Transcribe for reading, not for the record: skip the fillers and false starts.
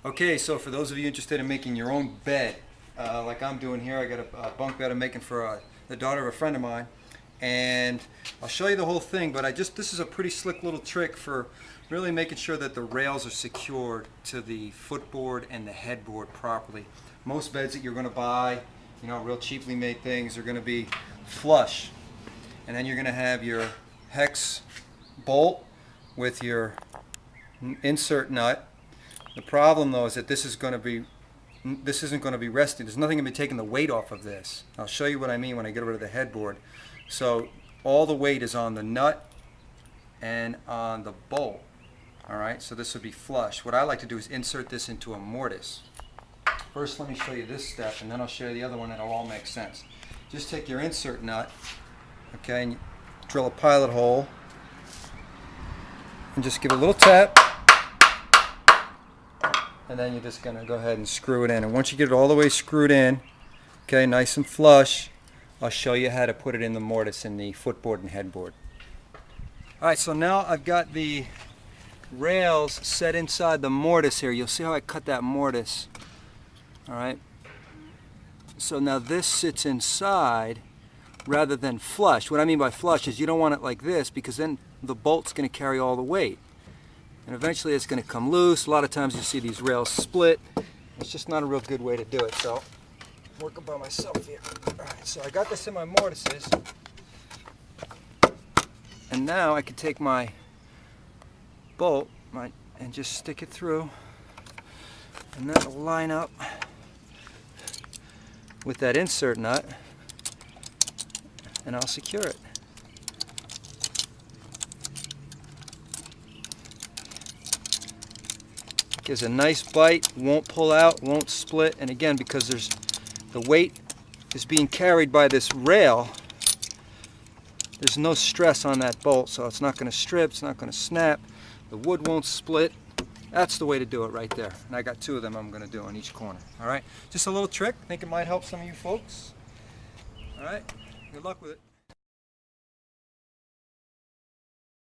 Okay, so for those of you interested in making your own bed, like I'm doing here, I got a bunk bed I'm making for the daughter of a friend of mine, and I'll show you the whole thing, but this is a pretty slick little trick for really making sure that the rails are secured to the footboard and the headboard properly. Most beds that you're going to buy, you know, real cheaply made things, are going to be flush, and then you're going to have your hex bolt with your insert nut. The problem though is that this isn't going to be resting. There's nothing going to be taking the weight off of this. I'll show you what I mean when I get rid of the headboard. So all the weight is on the nut and on the bolt. Alright, so this would be flush. What I like to do is insert this into a mortise. First let me show you this step, and then I'll show you the other one, and it'll all make sense. Just take your insert nut, okay, and drill a pilot hole and just give it a little tap. And then you're just going to go ahead and screw it in. And once you get it all the way screwed in, okay, nice and flush, I'll show you how to put it in the mortise in the footboard and headboard. Alright, so now I've got the rails set inside the mortise here. You'll see how I cut that mortise. Alright, so now this sits inside rather than flush. What I mean by flush is you don't want it like this, because then the bolt's going to carry all the weight. And eventually it's going to come loose. A lot of times you see these rails split. It's just not a real good way to do it. So I'm working by myself here. Alright, so I got this in my mortises. And now I can take my bolt and just stick it through. And that'll line up with that insert nut. And I'll secure it. Gives a nice bite, won't pull out, won't split, and again, because the weight is being carried by this rail, there's no stress on that bolt, so it's not going to strip, it's not going to snap, the wood won't split. That's the way to do it right there. And I got two of them I'm going to do on each corner. Alright, just a little trick, I think it might help some of you folks. Alright, good luck with it.